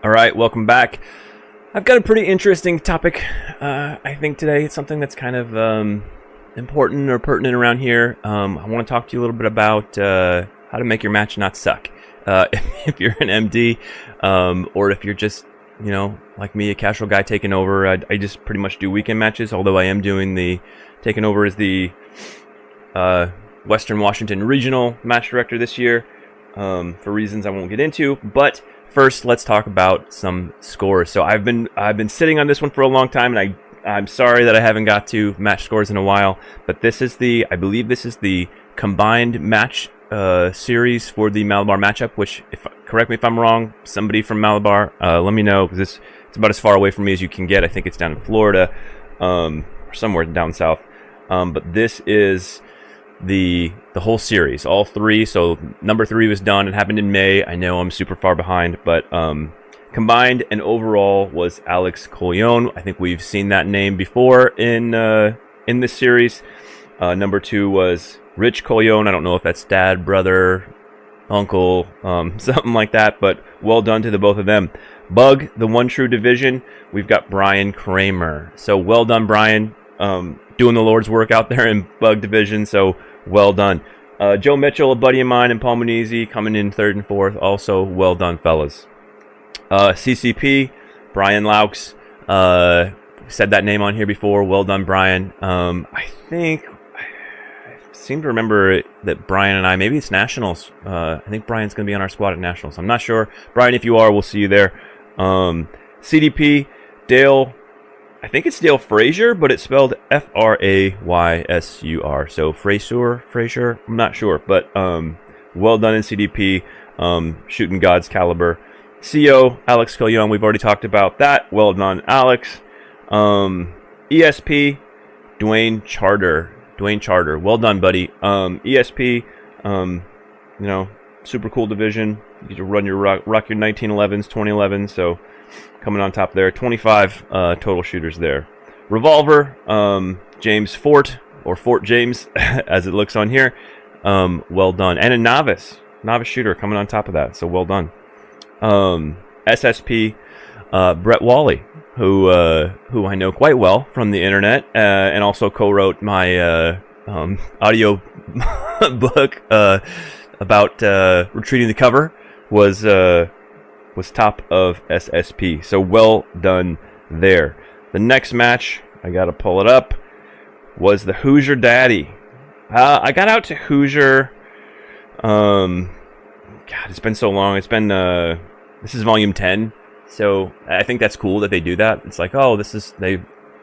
All right, welcome back. I've got a pretty interesting topic, I think, today. It's something that's kind of important or pertinent around here. I want to talk to you a little bit about how to make your match not suck. If you're an MD, or if you're just, like me, a casual guy taking over, I just pretty much do weekend matches, although I am doing taking over as the Western Washington Regional Match Director this year, for reasons I won't get into, but first, let's talk about some scores. So I've been sitting on this one for a long time, and I'm sorry that I haven't got to match scores in a while. But I believe this is the combined match series for the Malabar matchup. Which, correct me if I'm wrong, somebody from Malabar, let me know, because it's about as far away from me as you can get. I think it's down in Florida, or somewhere down south. But this is the whole series, all three. So number 3 was done. It happened in May. I know I'm super far behind, but combined and overall was Alex Colon. I think we've seen that name before in this series. Number 2 was Rich Colon. I don't know if that's dad, brother, uncle, something like that, but well done to the both of them. Bug, the One True Division, we've got Brian Kramer. So well done, Brian. Doing the Lord's work out there in Bug Division, so well done. Joe Mitchell, a buddy of mine in Palmanese, coming in 3rd and 4th, also well done, fellas. CCP, Brian Laux, said that name on here before, well done, Brian. I seem to remember that Brian and I, maybe it's Nationals, I think Brian's going to be on our squad at Nationals, I'm not sure. Brian, if you are, we'll see you there. CDP, Dale, I think it's Dale Frazier, but it's spelled Fraysur. So Frazier, I'm not sure, but well done in CDP, shooting God's caliber. CO, Alex Colon, we've already talked about that. Well done, Alex. ESP, Dwayne Charter, well done, buddy. ESP, super cool division. You get to run your rock your 1911s, 2011s, so coming on top there. 25 total shooters there. Revolver, James Fort, or Fort James, as it looks on here. Well done. And a novice shooter coming on top of that, so well done. SSP, Brett Wally, who I know quite well from the internet, and also co-wrote my audio book about retrieving the cover, was top of SSP. So well done there. The next match, I gotta pull it up, was the Hoosier Daddy. I got out to Hoosier. God, it's been so long. It's been this is volume 10. So I think that's cool that they do that. It's like, they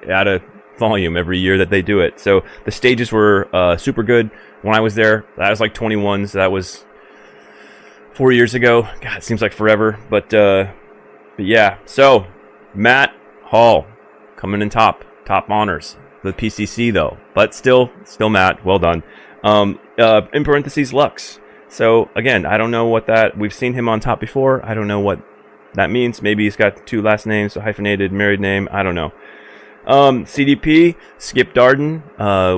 add a volume every year that they do it. So the stages were super good. When I was there, that was like 21, so that was 4 years ago. God, it seems like forever. But yeah. So Matt Hall coming in top honors. The PCC though, but still Matt. Well done. In parentheses, Lux. So again, I don't know what that. We've seen him on top before. I don't know what that means. Maybe he's got 2 last names, so hyphenated married name. I don't know. CDP, Skip Darden.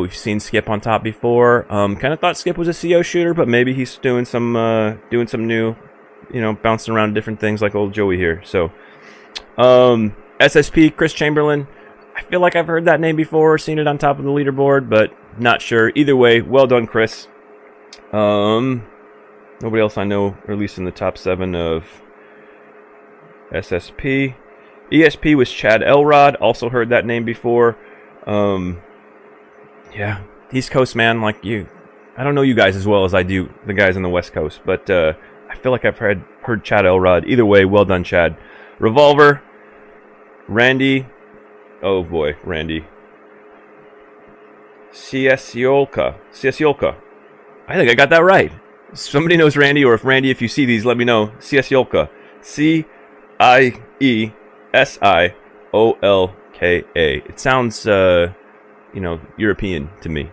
We've seen Skip on top before. Kind of thought Skip was a CO shooter, but maybe he's doing some new, bouncing around different things like old Joey here. So, SSP, Chris Chamberlain. I feel like I've heard that name before, seen it on top of the leaderboard, but not sure. Either way, well done, Chris. Nobody else I know, or at least in the top 7 of SSP. ESP was Chad Elrod. Also heard that name before. Yeah, East Coast man like you. I don't know you guys as well as I do the guys on the West Coast, but I feel like I've heard Chad Elrod. Either way, well done, Chad. Revolver, Randy. Oh boy, Randy. Ciesiolka. I think I got that right. Somebody knows Randy, or if Randy, if you see these, let me know. Ciesiolka. Ciesiolka. It sounds, European to me.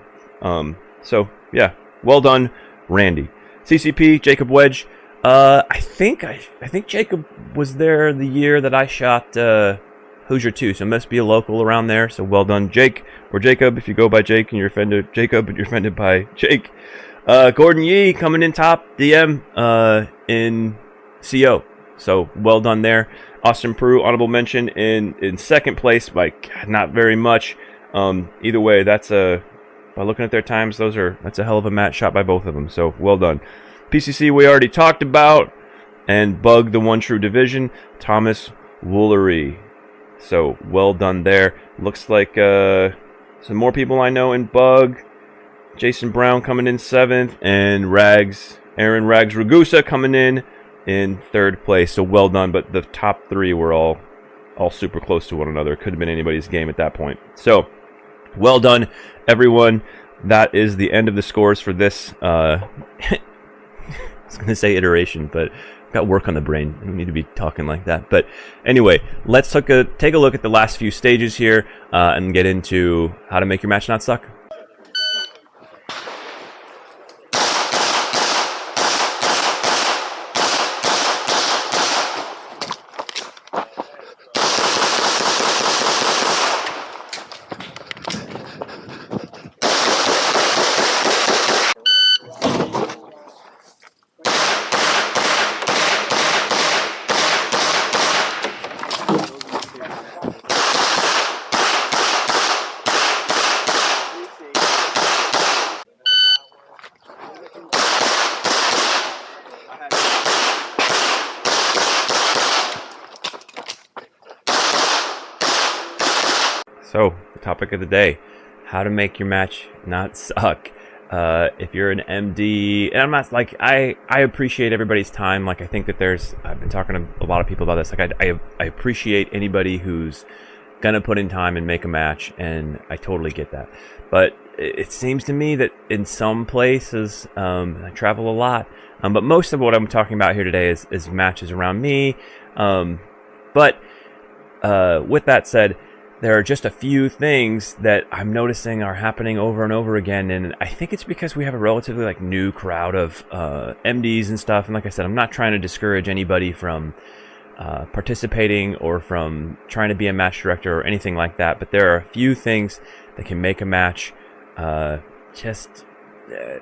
So yeah, well done, Randy. CCP, Jacob Wedge. I think Jacob was there the year that I shot Hoosier 2, so it must be a local around there. So well done, Jake, or Jacob, if you go by Jake and you're offended, Jacob, and you're offended by Jake. Gordon Yee coming in top DM in CO. So well done there. Austin Peru, honorable mention in second place by not very much. Either way, by looking at their times, that's a hell of a match shot by both of them. So well done. PCC we already talked about, and Bug, the one true division, Thomas Woolery. So well done there. Looks like some more people I know in Bug. Jason Brown coming in 7th, and Aaron Rags Ragusa coming in 3rd place. So well done, but the top 3 were all super close to one another. Could have been anybody's game at that point. So well done, everyone. That is the end of the scores for this. I was going to say iteration, but I've got work on the brain. I don't need to be talking like that. But anyway, let's take a look at the last few stages here and get into how to make your match not suck. So, the topic of the day, how to make your match not suck. If you're an MD, and I'm not like, I appreciate everybody's time. Like, I think that I've been talking to a lot of people about this. Like, I appreciate anybody who's gonna put in time and make a match, and I totally get that. But it seems to me that in some places, I travel a lot, but most of what I'm talking about here today is matches around me. But with that said, there are just a few things that I'm noticing are happening over and over again, and I think it's because we have a relatively new crowd of MDs and stuff. And like I said, I'm not trying to discourage anybody from participating or from trying to be a match director or anything like that. But there are a few things that can make a match just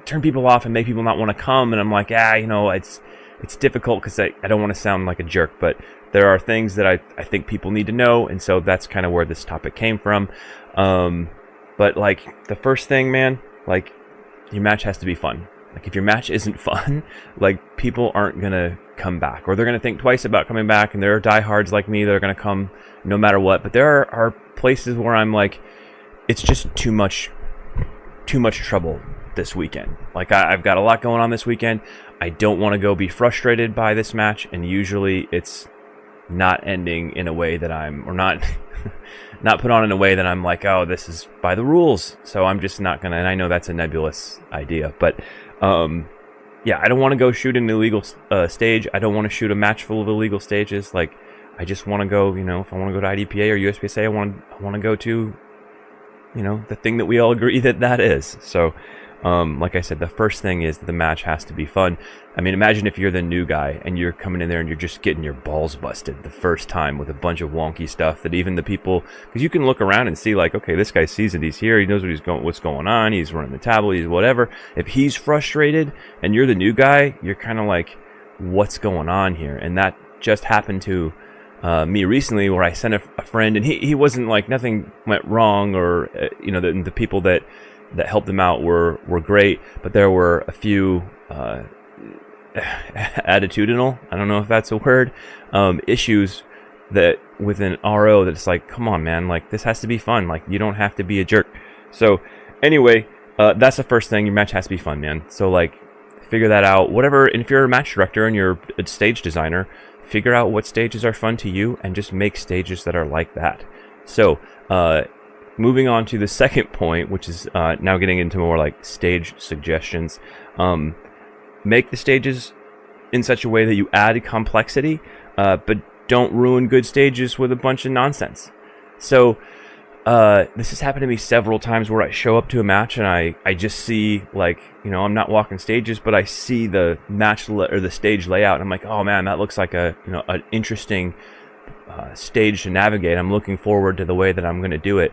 turn people off and make people not want to come. And I'm like, it's difficult because I don't want to sound like a jerk, but there are things that I think people need to know, and so that's kind of where this topic came from. But the first thing, man, your match has to be fun. If your match isn't fun, people aren't gonna come back, or they're gonna think twice about coming back. And there are diehards like me that are gonna come no matter what. But there are places where I'm like, it's just too much trouble this weekend. I've got a lot going on this weekend. I don't want to go be frustrated by this match, and usually it's not ending in a way that not put on in a way that I'm like, oh, this is by the rules, so I'm just not gonna. And I know that's a nebulous idea, but yeah, I don't want to go shoot an illegal stage. I don't want to shoot a match full of illegal stages. I just want to go, if I want to go to IDPA or USPSA, I want to go to, the thing that we all agree that is. So like I said, the first thing is that the match has to be fun. I mean, imagine if you're the new guy and you're coming in there and you're just getting your balls busted the first time with a bunch of wonky stuff that even the people, because you can look around and see okay, this guy's seasoned, he's here, he knows what's going on, he's running the table, he's whatever. If he's frustrated and you're the new guy, you're kind of like, what's going on here? And that just happened to me recently, where I sent a friend, and he wasn't nothing went wrong, or the people that helped him out were great, but there were a few attitudinal, I don't know if that's a word, issues that with an RO that's come on, man, this has to be fun. You don't have to be a jerk. So anyway, that's the first thing. Your match has to be fun, man. So figure that out. Whatever, and if you're a match director and you're a stage designer, figure out what stages are fun to you and just make stages that are like that. So moving on to the second point, which is now getting into more stage suggestions. Make the stages in such a way that you add complexity, but don't ruin good stages with a bunch of nonsense. So this has happened to me several times where I show up to a match and I just see I'm not walking stages, but I see the match or the stage layout, and I'm like, oh man, that looks like an interesting stage to navigate. I'm looking forward to the way that I'm going to do it.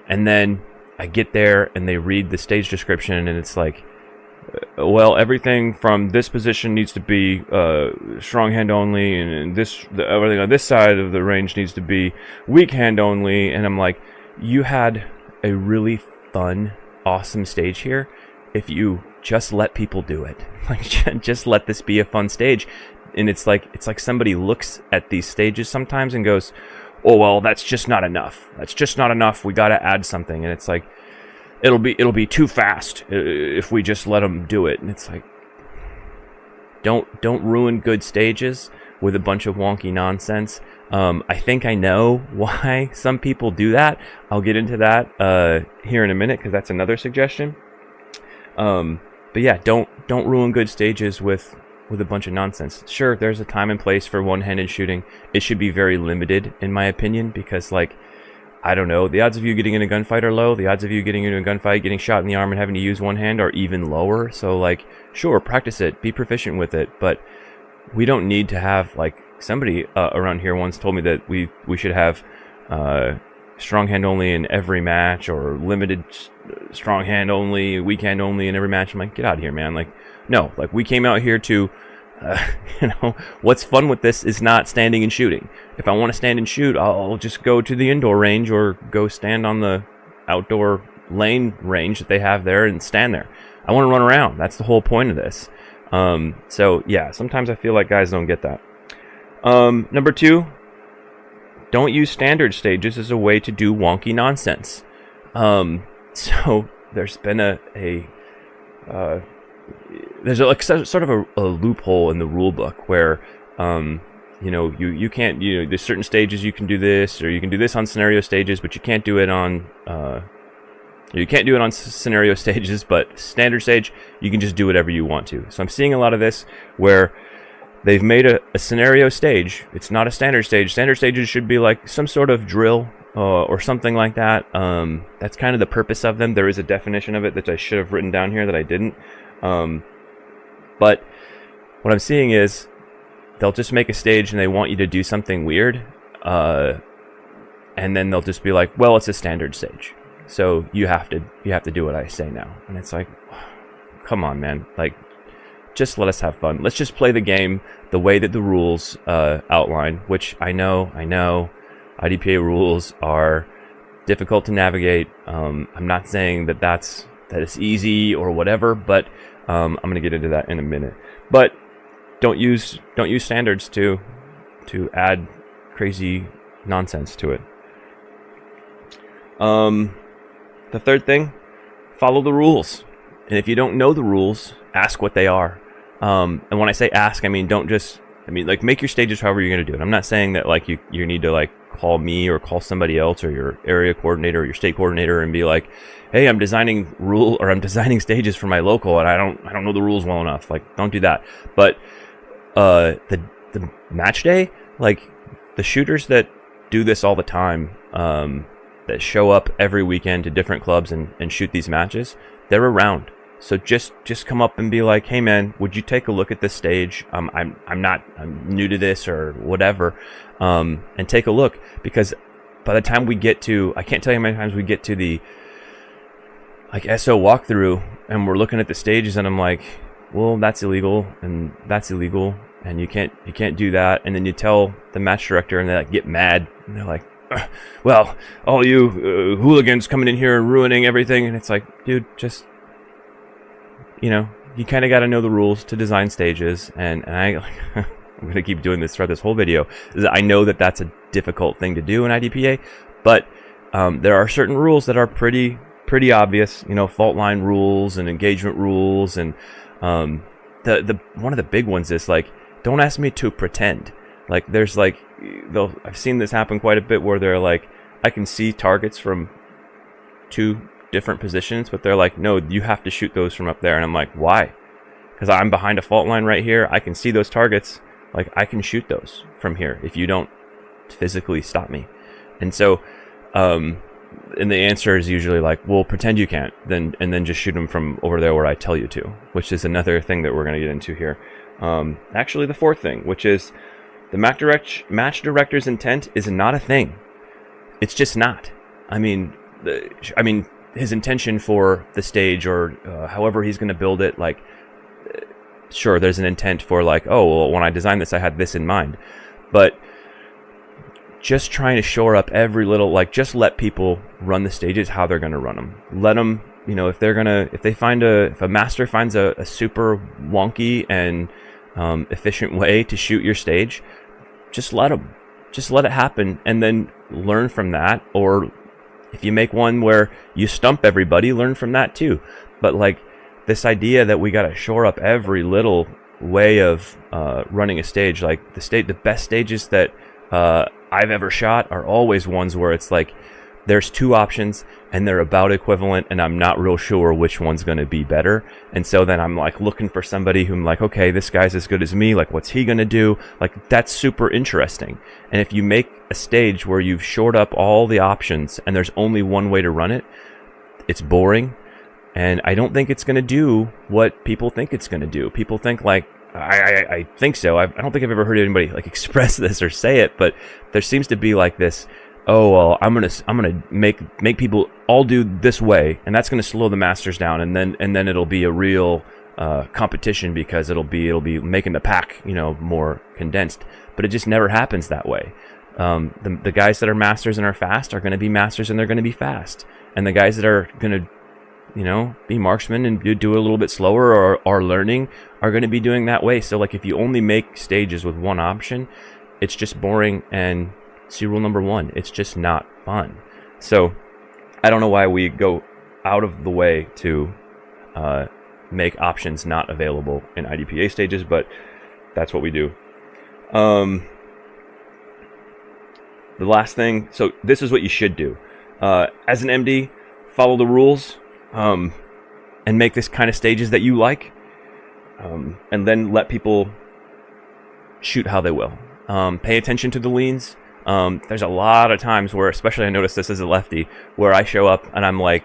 And then I get there and they read the stage description, and it's well, everything from this position needs to be strong hand only, and everything on this side of the range needs to be weak hand only. And I'm like, you had a really fun, awesome stage here if you just let people do it. Like, just let this be a fun stage. And it's like somebody looks at these stages sometimes and goes, oh, well, that's just not enough. That's just not enough. We got to add something. And it's like, it'll be too fast if we just let them do it. And it's like, don't ruin good stages with a bunch of wonky nonsense. I think I know why some people do that. I'll get into that here in a minute, because that's another suggestion. But yeah, don't ruin good stages with a bunch of nonsense. Sure, there's a time and place for one-handed shooting. It should be very limited, in my opinion, because, like, I don't know, the odds of you getting in a gunfight are low. The odds of you getting into a gunfight, getting shot in the arm, and having to use one hand are even lower. So, like, sure, practice it, be proficient with it, but we don't need to have, like, somebody around here once told me that we should have strong hand only in every match, or limited strong hand only, weak hand only in every match. I'm like, get out of here, man. Like, no, like, we came out here to, what's fun with this is not standing and shooting. If I want to stand and shoot, I'll just go to the indoor range or go stand on the outdoor lane range that they have there and stand there. I want to run around. That's the whole point of this. So yeah, sometimes I feel like guys don't get that. Number 2, don't use standard stages as a way to do wonky nonsense. So there's been there's like sort of a loophole in the rule book where you can't, there's certain stages you can do this, or you can do this on scenario stages, but you can't do it on scenario stages, but standard stage you can just do whatever you want to. So I'm seeing a lot of this where they've made a scenario stage. It's not a standard stage. Standard stages should be like some sort of drill or something like that. That's kind of the purpose of them. There is a definition of it that I should have written down here that I didn't. But what I'm seeing is they'll just make a stage and they want you to do something weird. And then they'll just be like, well, it's a standard stage, so you have to do what I say now. And it's like, come on, man. Like, just let us have fun. Let's just play the game the way that the rules outline, which I know IDPA rules are difficult to navigate. I'm not saying that it's easy or whatever, but I'm going to get into that in a minute. But don't use standards to add crazy nonsense to it. The third thing, follow the rules. And if you don't know the rules, ask what they are. And when I say ask, I mean like, make your stages however you're going to do it. I'm not saying that, like, you need to, like, call me or call somebody else or your area coordinator or your state coordinator and be like, hey, I'm designing stages for my local and I don't know the rules well enough. Like, don't do that. But the match day, like, the shooters that do this all the time, that show up every weekend to different clubs and shoot these matches, they're around. So just come up and be like, hey man, would you take a look at this stage? I'm new to this or whatever, and take a look, because by the time we get to, I can't tell you how many times we get to the, like, SO walkthrough and we're looking at the stages and I'm like, well, that's illegal and that's illegal and you can't do that. And then you tell the match director and they, like, get mad and they're like, well, all you hooligans coming in here and ruining everything. And it's like, dude, just, you kind of got to know the rules to design stages. And I'm going to keep doing this throughout this whole video. I know that that's a difficult thing to do in IDPA, but there are certain rules that are pretty obvious, fault line rules and engagement rules. And the one of the big ones is, like, don't ask me to pretend. Like, there's, like, I've seen this happen quite a bit where they're like, I can see targets from 2 different positions, but they're like, no, you have to shoot those from up there. And I'm like, why? Because I'm behind a fault line right here. I can see those targets. Like, I can shoot those from here if you don't physically stop me. And so, and the answer is usually like, well, pretend you can't, and then just shoot them from over there where I tell you to, which is another thing that we're going to get into here. Actually, the fourth thing, which is the match director's intent is not a thing. It's just not. I mean, his intention for the stage, or however he's going to build it, like, sure, there's an intent for like, oh, well, when I designed this, I had this in mind. But just trying to shore up every little, like, just let people run the stages how they're going to run them. Let them, you know, if a master finds a super wonky and efficient way to shoot your stage, just let them. Just let it happen, and then learn from that. Or if you make one where you stump everybody, learn from that too. But like this idea that we got to shore up every little way of running a stage, like the best stages that I've ever shot are always ones where it's like there's two options and they're about equivalent, and I'm not real sure which one's going to be better. And so then I'm like looking for somebody who I'm like, okay, this guy's as good as me, like what's he going to do? Like that's super interesting. And if you make a stage where you've shored up all the options and there's only one way to run it, it's boring. And I don't think it's going to do what people think it's going to do. People think like, I think so. I don't think I've ever heard anybody like express this or say it, but there seems to be like this, oh well, I'm gonna make people all do this way, and that's gonna slow the masters down, and then it'll be a real competition because it'll be making the pack, you know, more condensed. But it just never happens that way. The guys that are masters and are fast are gonna be masters and they're gonna be fast, and the guys that are gonna, you know, be marksmen and do a little bit slower or are learning are going to be doing that way. So like if you only make stages with one option, it's just boring, and see rule number one, it's just not fun. So I don't know why we go out of the way to make options not available in IDPA stages, but that's what we do. The last thing, so this is what you should do. As an MD, follow the rules. And make this kind of stages that you like, and then let people shoot how they will. Pay attention to the leans. There's a lot of times where, especially I noticed this as a lefty, where I show up and I'm like,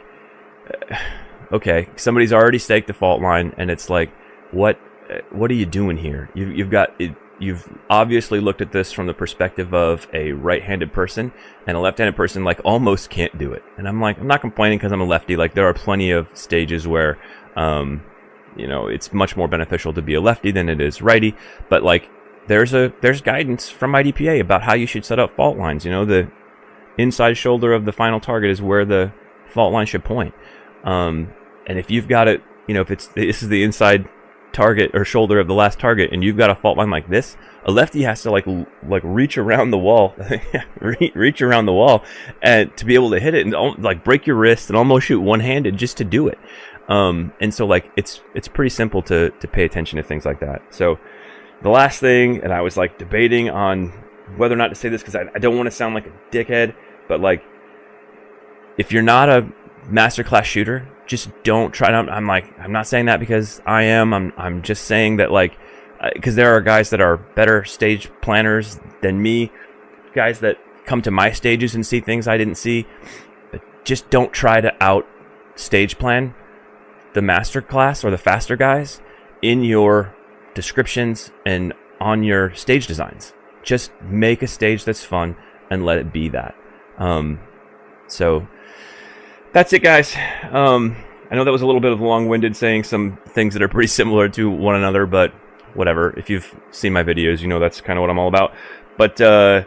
okay, somebody's already staked the fault line, and it's like, what are you doing here? You've obviously looked at this from the perspective of a right-handed person, and a left-handed person like almost can't do it. And I'm like, I'm not complaining because I'm a lefty. Like there are plenty of stages where, you know, it's much more beneficial to be a lefty than it is righty. But like there's guidance from IDPA about how you should set up fault lines. You know, the inside shoulder of the final target is where the fault line should point. And if you've got it, you know, if this is the inside target or shoulder of the last target and you've got a fault line like this, a lefty has to like reach around the wall reach around the wall and to be able to hit it, and like break your wrist and almost shoot one-handed just to do it. And so like it's pretty simple to pay attention to things like that. So the last thing, and I was like debating on whether or not to say this because I don't want to sound like a dickhead, but like if you're not a masterclass shooter, just don't try to. I'm not saying that because I am. I'm just saying that like, because there are guys that are better stage planners than me, guys that come to my stages and see things I didn't see. But just don't try to out stage plan the masterclass or the faster guys in your descriptions and on your stage designs. Just make a stage that's fun and let it be that. So that's it, guys. I know that was a little bit of long-winded saying some things that are pretty similar to one another, but whatever. If you've seen my videos, you know that's kind of what I'm all about. But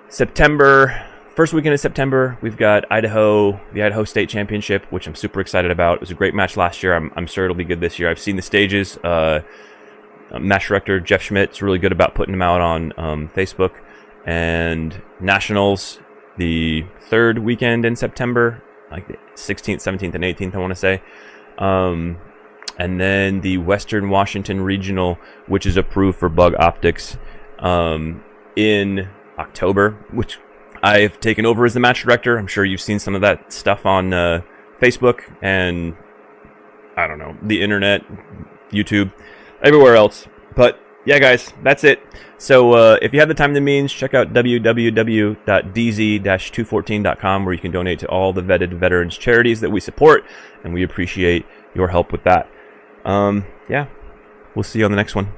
September, first weekend of September, we've got the Idaho State Championship, which I'm super excited about. It was a great match last year. I'm sure it'll be good this year. I've seen the stages. Match director Jeff Schmidt's really good about putting them out on Facebook. And Nationals, the third weekend in September, like the 16th, 17th, and 18th, I want to say. And then the Western Washington Regional, which is approved for Bug Optics, in October, which I've taken over as the match director. I'm sure you've seen some of that stuff on Facebook and, I don't know, the internet, YouTube, everywhere else. But yeah, guys, that's it. So if you have the time and the means, check out www.dz-214.com, where you can donate to all the vetted veterans charities that we support, and we appreciate your help with that. Yeah, we'll see you on the next one.